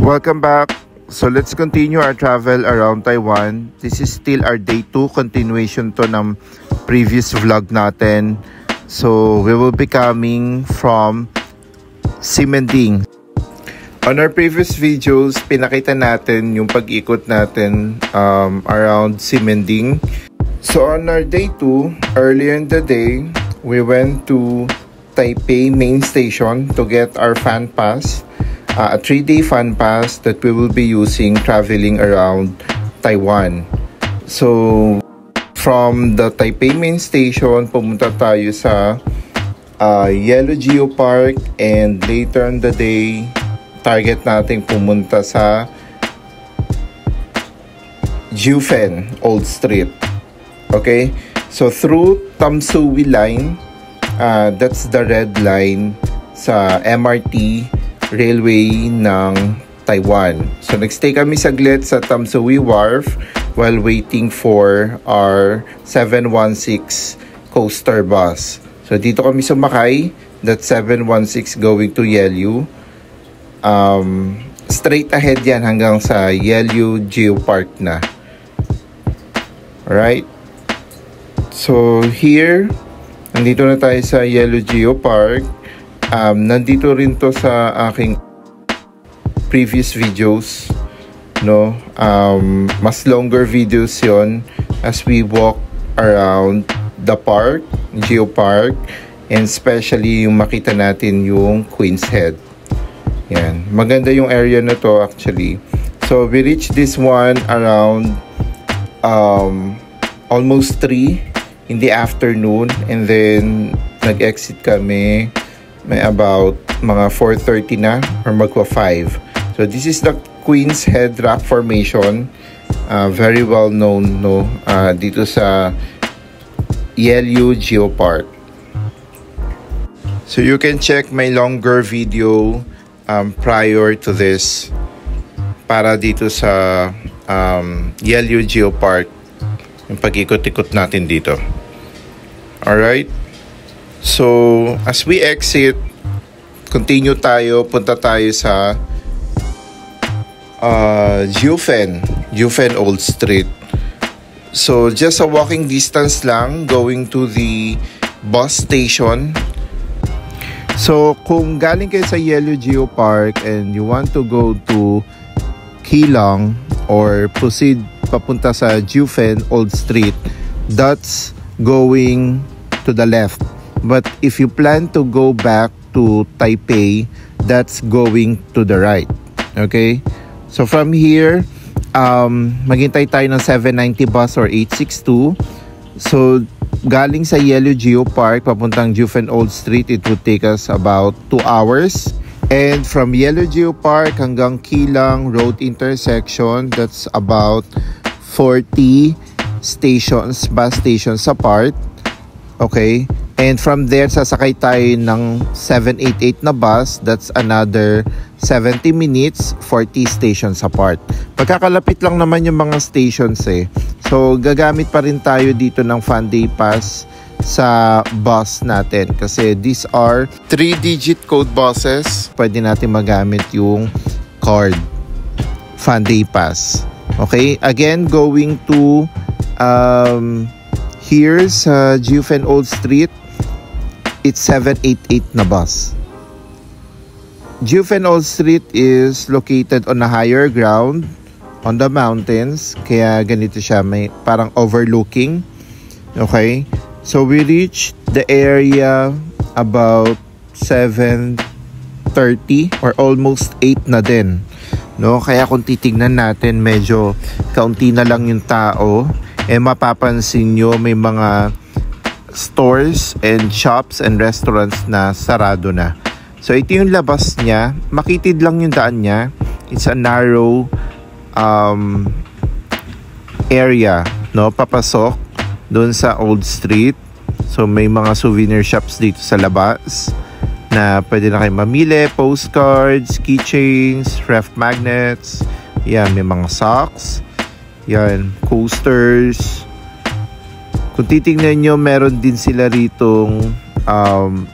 Welcome back. So let's continue our travel around Taiwan. This is still our day 2 continuation to ng previous vlog natin. So we will be coming from Ximending. On our previous videos, pinakita natin yung pag-ikot natin around Ximending. So on our day 2, earlier in the day, we went to Taipei main station to get our fan pass. A 3-day fan pass that we will be using traveling around Taiwan. So from the Taipei main station, pumunta tayo sa Yellow Geopark, and later in the day, target natin pumunta sa Jiufen Old Street. Okay, so through Tamsui line, that's the red line sa MRT railway ng Taiwan. So nagstay kami saglit sa Tamsui Wharf while waiting for our 716 coaster bus. So dito kami sumakay, that 716 going to Yellow. Straight ahead yan hanggang sa Yellow Geopark na. Alright. So here, nandito na tayo sa Yellow Geopark. Nandito rin to sa aking previous videos, no? Mas longer videos yon as we walk around the park, Geopark, and especially yung makita natin yung Queen's Head. Yan, maganda yung area na to actually. So we reached this one around almost 3 in the afternoon, and then nag-exit kami may about mga 4:30 na or magwa 5. So this is the Queen's Head Rock Formation, very well known, no, dito sa Yellow Geopark. So you can check my longer video prior to this para dito sa Yellow Geopark, yung pag-ikot-ikot natin dito. Alright. So, as we exit, continue tayo, punta tayo sa Jiufen Old Street. So, just a walking distance lang going to the bus station. So, kung galing kayo sa Yellow Geopark and you want to go to Keelung or proceed papunta sa Jiufen Old Street, that's going to the left. But if you plan to go back to Taipei, that's going to the right. Okay? So from here, maghintay tayo ng 790 bus or 862. So galing sa Yellow Geopark papuntang Jiufen Old Street, it would take us about 2 hours. And from Yellow Geopark hanggang Keelung Road intersection, that's about 40 stations, bus stations apart. Okay? And from there, sasakay tayo ng 788 na bus. That's another 70 minutes, 40 stations apart. Pagkakalapit lang naman yung mga stations eh. So, gagamit pa rin tayo dito ng Fun Day Pass sa bus natin. Kasi these are 3-digit code buses. Pwede natin magamit yung card. Fun Day Pass. Okay? Again, going to here's Jiufen Old Street. It's 788 na bus. Jiufen Old Street is located on a higher ground on the mountains. Kaya ganito siya, may parang overlooking. Okay? So we reached the area about 7:30 or almost 8 na din. No? Kaya kung titignan natin, medyo kaunti na lang yung tao. Mapapansin nyo may mga stores and shops and restaurants na sarado na. So ito yung labas niya, makitid lang yung daan niya. It's a narrow area, no, papasok doon sa Old Street. So may mga souvenir shops dito sa labas na pwede na kayo mamili, postcards, keychains, ref magnets. Yan, may mga socks. Yan, coasters. Kung titingnan nyo, meron din sila ritong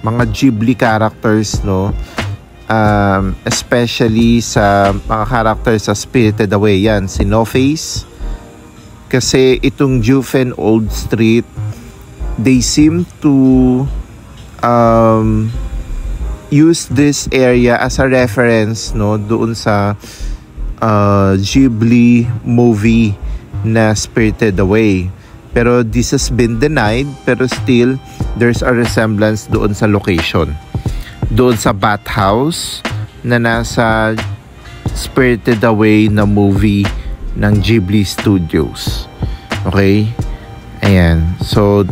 mga Ghibli characters, no? especially sa mga character sa Spirited Away. Yan, si No Face. Kasi itong Jufen Old Street, they seem to use this area as a reference, no, doon sa Ghibli movie na Spirited Away. Pero this has been denied, pero still there's a resemblance doon sa location. Doon sa bathhouse na nasa Spirited Away na movie ng Ghibli Studios. Okay? Ayan. So,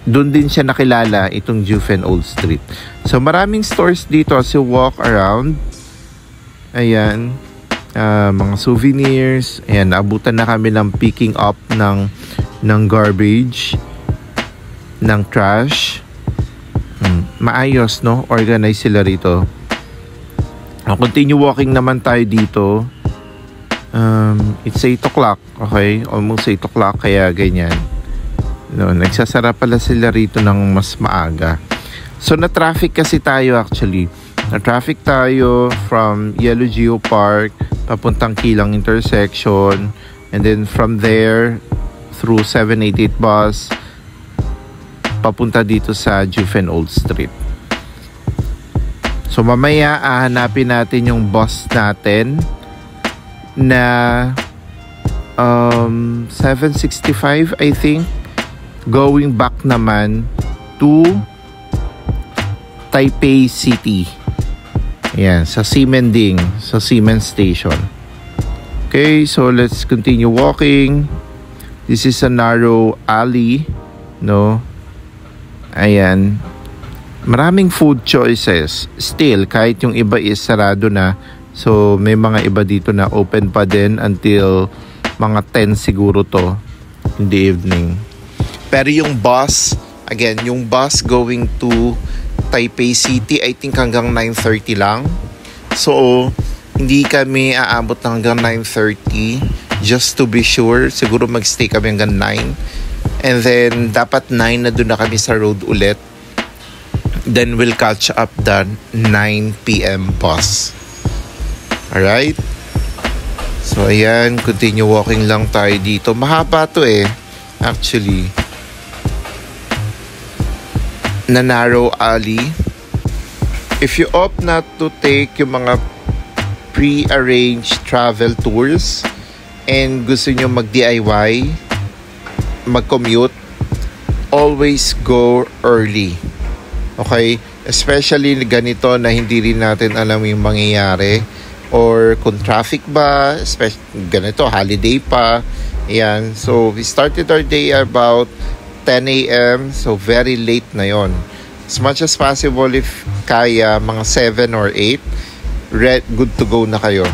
doon din siya nakilala, itong Jufen Old Street. So, maraming stores dito as you walk around. Ayan. Mga souvenirs. Ayan, naabutan na kami ng picking up ng garbage, ng trash. Maayos, no? Organize sila rito. Continue walking naman tayo dito. It's 8 o'clock. Okay? Almost 8 o'clock, kaya ganyan. No, nagsasara pala sila rito ng mas maaga. So, na-traffic kasi tayo actually. Na-traffic tayo from Yellow Geo Park papuntang Kilang Intersection, and then from there through 788 bus papunta dito sa Jufen Old Street. So mamaya hahanapin natin yung bus natin na 765 I think, going back naman to Taipei City. Ayan, sa Ximending, sa Ximen Station. Okay, so let's continue walking. This is a narrow alley, no? Ayan. Maraming food choices. Still, kahit yung iba is sarado na. So, may mga iba dito na open pa din until mga 10 siguro to in the evening. Pero yung bus, again, yung bus going to Taipei City, I think hanggang 9:30 lang. So, hindi kami aabot hanggang 9:30. Just to be sure, siguro magstay kami hanggang 9. And then, dapat 9 na doon na kami sa road ulit. Then, we'll catch up the 9 p.m. bus. Alright? So, ayan. Continue walking lang tayo dito. Mahaba to actually. Na narrow alley. If you opt not to take yung mga pre-arranged travel tours and gusto nyo mag-DIY, mag-commute, always go early. Okay? Especially ganito na hindi rin natin alam yung mangyayari, or kung traffic ba, ganito, holiday pa. Ayan. So, we started our day about 10 a.m. So, very late na yon. As much as possible, if kaya, mga 7 or 8, good to go na kayo.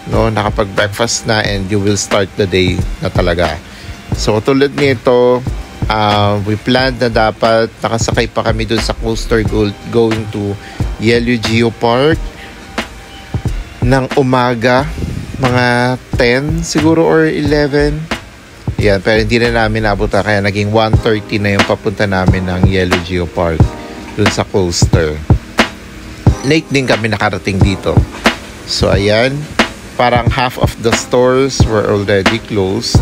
No? Nakapag-breakfast na and you will start the day na talaga. So, tulad nito, we planned na dapat nakasakay pa kami dun sa coaster going to Yellow Geo Park ng umaga, mga 10 siguro or 11. Yan, pero hindi na namin nabuta, kaya naging 1:30 na yung papunta namin ng Yellow Geo Park dun sa coaster. Late din kami nakarating dito. So ayan, parang half of the stores were already closed.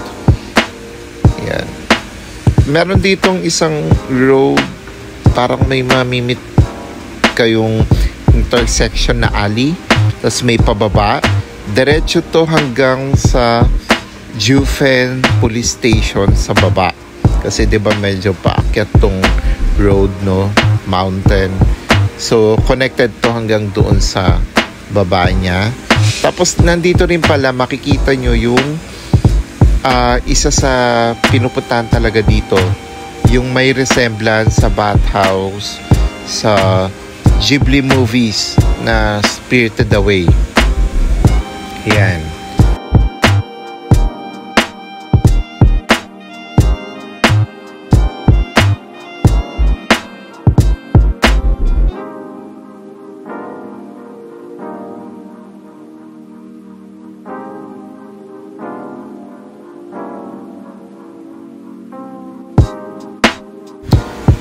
Ayan. Meron ditong isang road, parang may mamimit kayong intersection na alley, tapos may pababa. Diretso to hanggang sa Jufen Police Station sa baba. Kasi 'di ba medyo paakyat tong road, no, mountain. So connected to hanggang doon sa baba niya. Tapos nandito rin pala makikita nyo yung isa sa pinupuntahan talaga dito, yung may resemblance sa bathhouse sa Ghibli movies na Spirited Away. Yan.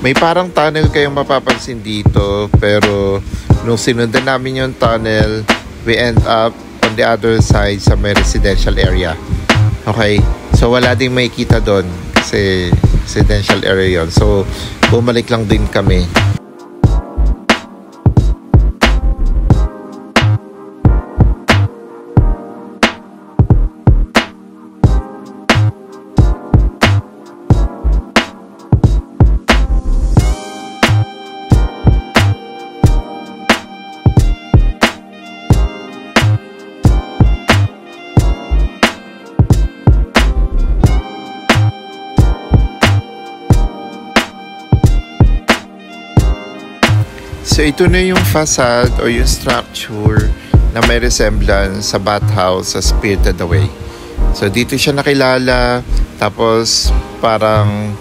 May parang tunnel kayong mapapansin dito, pero Nung sinundan namin yung tunnel, we end up on the other side sa may residential area. Okay? So, wala ding makikita doon kasi residential area yon. So, bumalik lang din kami. So, ito na yung facade o yung structure na may resemblance sa bathhouse sa Spirited Away. So, dito siya nakilala. Tapos, parang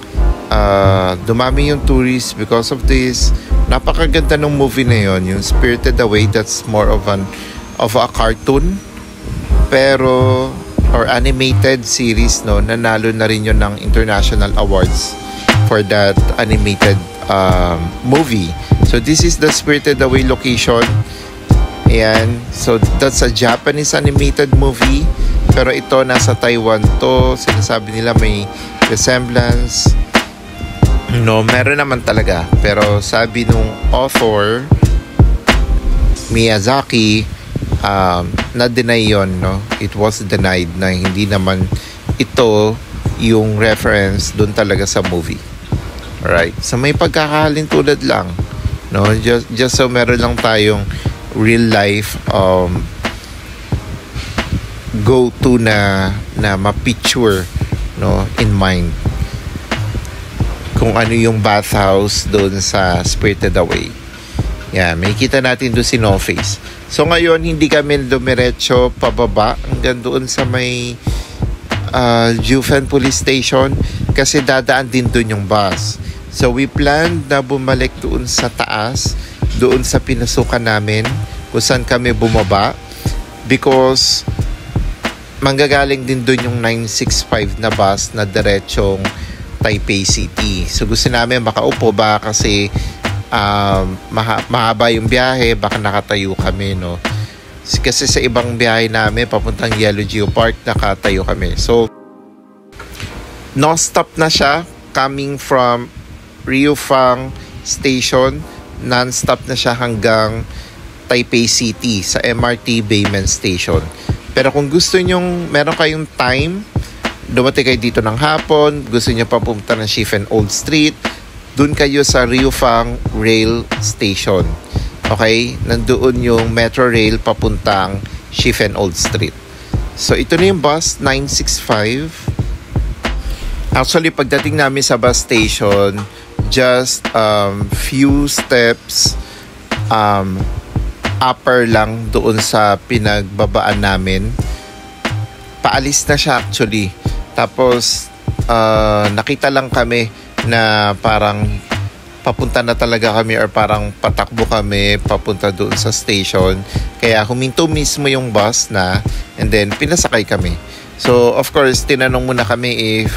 dumami yung tourists because of this. Napakaganda ng movie na yon, yung Spirited Away. That's more of a cartoon. Pero, or animated series, no? Nanalo na rin yun ng international awards for that animated movie. So this is the Spirited Away location. Ayan. So that's a Japanese animated movie. Pero ito nasa Taiwan to. Sinasabi nila may resemblance. No, meron naman talaga. Pero sabi nung author, Miyazaki, na-deny yun, no? It was denied na hindi naman ito yung reference dun talaga sa movie. Alright. So may pagkakahalin tulad lang. No, just so meron lang tayong real life go to na ma-picture, no, in mind kung ano yung bathhouse doon sa Spirited Away. Yeah, may kita natin doon si No Face. So ngayon hindi kami dumiretso pababa hanggang doon sa may Jufen Police Station kasi dadaan din doon yung bus. So we planned na bumalik doon sa taas, doon sa pinasukan namin, kung saan kami bumaba, because manggagaling din doon yung 965 na bus na diretsong Taipei City. So gusto namin makaupo ba kasi mahaba yung biyahe, baka nakatayo kami, no? Kasi sa ibang biyahe namin papuntang Yellow Geopark nakatayo kami. So no stop na siya coming from Riufang Station, non-stop na siya hanggang Taipei City sa MRT Baymen Station. Pero kung gusto nyong, meron kayong time, dumating kayo dito ng hapon, gusto nyo pa pumunta ng Shifen Old Street, dun kayo sa Riufang Rail Station. Okay? Nandoon yung Metro Rail papuntang Shifen Old Street. So ito na yung bus 965. Actually, pagdating namin sa bus station, just few steps upper lang doon sa pinagbabaan namin. Paalis na siya actually. Tapos nakita lang kami na parang papunta na talaga kami or parang patakbo kami papunta doon sa station. Kaya huminto mismo yung bus na and then pinasakay kami. So of course, tinanong muna kami if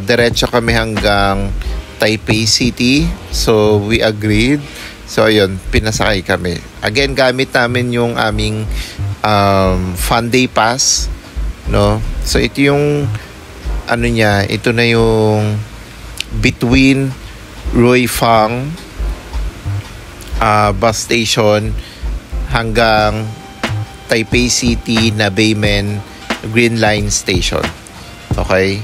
diretso kami hanggang Taipei City. So we agreed. So ayun, pinasakay kami. Again, gamit namin yung aming fun day pass, no? So ito yung ano niya, ito na yung between Ruifang bus station hanggang Taipei City na Baymen Green Line Station. Okay?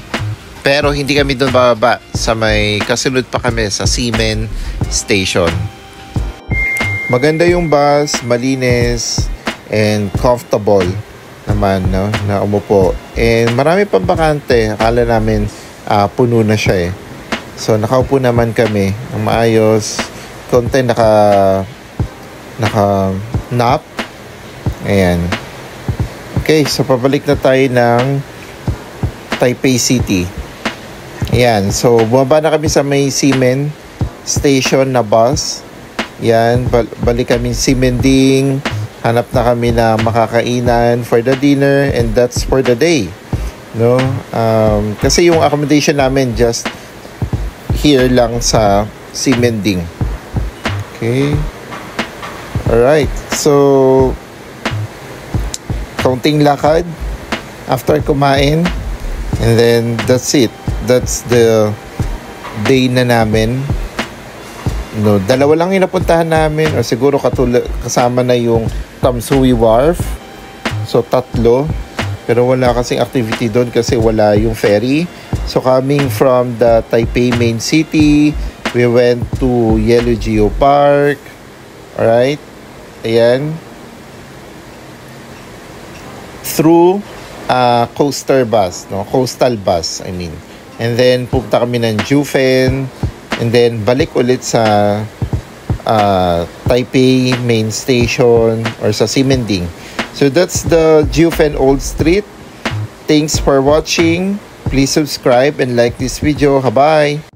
Pero hindi kami doon bababa sa may kasunod pa kami sa Ximen Station. Maganda yung bus, malinis and comfortable naman, no, na umupo. And marami pang bakante. Akala namin puno na siya eh. So nakaupo naman kami ng maayos. Konti naka nap. Ayan. Okay, so pabalik na tayo ng Taipei City. Ayan, so bumaba na kami sa may Ximen Station na bus. Yan, balik kami Ximending. Hanap na kami na makakainan for the dinner and that's for the day. No? Kasi yung accommodation namin just here lang sa Ximending. Okay? Alright, so kaunting lakad after kumain, and then that's it. That's the day na namin. No, dalawa lang yung napuntahan namin, o siguro kasama na yung Tamsui Wharf. So 3, pero wala kasing activity doon kasi wala yung ferry. So coming from the Taipei main city, we went to Yellow Geo Park. Alright, ayan, through coastal bus, I mean. And then pupunta kami ng Jufen, and then balik ulit sa Taipei main station or sa Ximending. So that's the Jufen Old Street. Thanks for watching. Please subscribe and like this video. Bye.